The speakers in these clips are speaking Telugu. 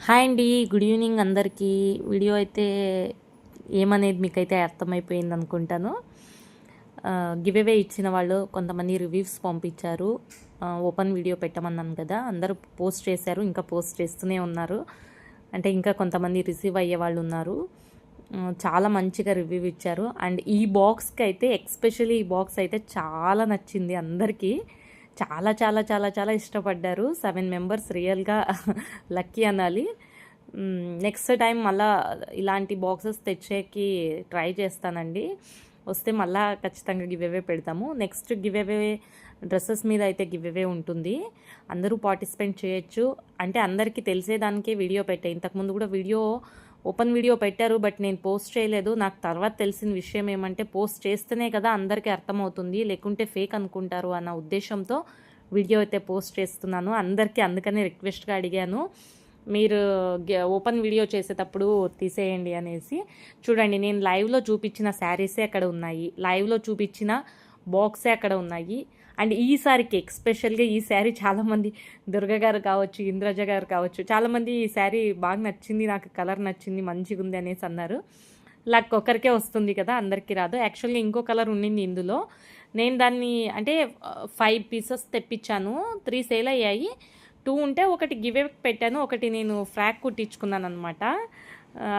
హాయ్ అండి, గుడ్ ఈవినింగ్ అందరికీ. వీడియో అయితే ఏమనేది మీకైతే అర్థమైపోయింది అనుకుంటాను. గివ్ అవే ఇచ్చిన వాళ్ళు కొంతమంది రివ్యూస్ పంపించారు. ఓపెన్ వీడియో పెట్టమన్నాను కదా, అందరూ పోస్ట్ చేశారు, ఇంకా పోస్ట్ చేస్తూనే ఉన్నారు. అంటే ఇంకా కొంతమంది రిసీవ్ అయ్యే వాళ్ళు ఉన్నారు. చాలా మంచిగా రివ్యూ ఇచ్చారు. అండ్ ఈ బాక్స్కి అయితే ఎక్స్పెషల్లీ ఈ బాక్స్ అయితే చాలా నచ్చింది అందరికీ. చాలా చాలా చాలా చాలా ఇష్టపడ్డారు. 7 మెంబర్స్ రియల్గా లక్కీ అనాలి. నెక్స్ట్ టైం మళ్ళా ఇలాంటి బాక్సెస్ తెచ్చేకి ట్రై చేస్తానండి. వస్తే మళ్ళా ఖచ్చితంగా గివ్ అవే పెడతాము. నెక్స్ట్ గివ్ అవే డ్రెస్సెస్ మీద అయితే గివ్ అవే ఉంటుంది. అందరూ పార్టిసిపేట్ చేయొచ్చు. అంటే అందరికీ తెలిసేదానికే వీడియో పెట్టాయి. ఇంతకుముందు కూడా ఓపెన్ వీడియో పెట్టారు, బట్ నేను పోస్ట్ చేయలేదు. నాకు తర్వాత తెలిసిన విషయం ఏమంటే పోస్ట్ చేస్తేనే కదా అందరికీ అర్థమవుతుంది, లేకుంటే ఫేక్ అనుకుంటారు అన్న ఉద్దేశంతో వీడియో అయితే పోస్ట్ చేస్తున్నాను అందరికీ. అందుకనే రిక్వెస్ట్గా అడిగాను, మీరు ఓపెన్ వీడియో చేసేటప్పుడు తీసేయండి అనేసి. చూడండి, నేను లైవ్లో చూపించిన శారీసే అక్కడ ఉన్నాయి, లైవ్లో చూపించిన బాక్సే అక్కడ ఉన్నాయి. అండ్ ఈసారికి ఎక్స్పెషల్గా ఈ శారీ చాలామంది, దుర్గ గారు కావచ్చు, ఇంద్రజ గారు కావచ్చు, చాలామంది ఈ శారీ బాగా నచ్చింది, నాకు కలర్ నచ్చింది, మంచిగా ఉంది అనేసి అన్నారు. లక్ ఒకరికే వస్తుంది కదా, అందరికీ రాదు. యాక్చువల్గా ఇంకో కలర్ ఉండింది ఇందులో. నేను దాన్ని అంటే 5 పీసెస్ తెప్పించాను, 3 సేల్ అయ్యాయి. 2 ఉంటే ఒకటి గివ్ అవే పెట్టాను, ఒకటి నేను ఫ్రాక్ కుట్టించుకున్నాను అనమాట.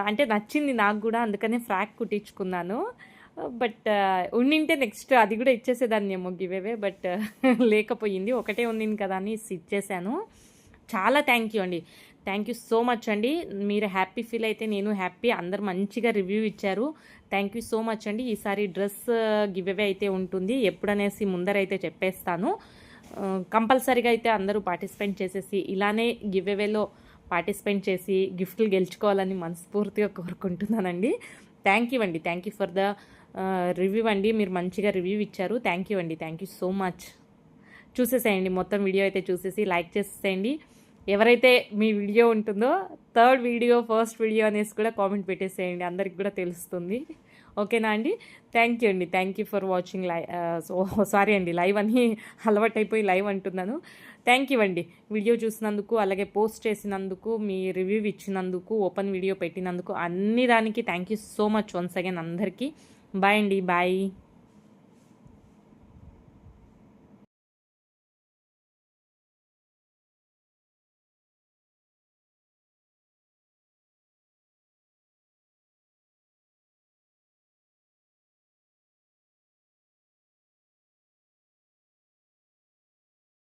అంటే నచ్చింది నాకు కూడా, అందుకనే ఫ్రాక్ కుట్టించుకున్నాను. బట్ ఉండింటే నెక్స్ట్ అది కూడా ఇచ్చేసేదాన్ని ఏమో గివ్ అవే, బట్ లేకపోయింది. ఒకటే ఉండింది కదా అని ఇచ్చేసాను. చాలా థ్యాంక్ యూ అండి, థ్యాంక్ యూ సో మచ్ అండి. మీరు హ్యాపీ ఫీల్ అయితే నేను హ్యాపీ. అందరు మంచిగా రివ్యూ ఇచ్చారు, థ్యాంక్ యూ సో మచ్ అండి. ఈసారి డ్రెస్ గివ్ అవే అయితే ఉంటుంది, ఎప్పుడనేసి ముందరైతే చెప్పేస్తాను. కంపల్సరీగా అయితే అందరూ పార్టిసిపేట్ చేసేసి ఇలానే గివ్ అవేలో పార్టిసిపేట్ చేసి గిఫ్ట్లు గెలుచుకోవాలని మనస్ఫూర్తిగా కోరుకుంటున్నానండి. థ్యాంక్ యూ అండి, thank you for the review అండి. మీరు మంచిగా రివ్యూ ఇచ్చారు, థ్యాంక్ యూ అండి, థ్యాంక్ యూ సో మచ్. చూసేసేయండి, మొత్తం వీడియో అయితే చూసేసి లైక్ చేసేయండి. ఎవరైతే మీ వీడియో ఉంటుందో థర్డ్ వీడియో, ఫస్ట్ వీడియో అనేసి కూడా కామెంట్ పెట్టేసేయండి, అందరికి కూడా తెలుస్తుంది. ఓకేనా అండి? థ్యాంక్ యూ అండి, thank you for watching sorry అండి, లైవ్ అని అలవాటైపోయి లైవ్ అంటున్నాను. థ్యాంక్ యూ అండి, వీడియో చూసినందుకు, అలాగే పోస్ట్ చేసినందుకు, మీ రివ్యూ ఇచ్చినందుకు, ఓపెన్ వీడియో పెట్టినందుకు, అన్ని దానికి thank you so much once again అందరికీ. బాయ్ అండి, బాయ్.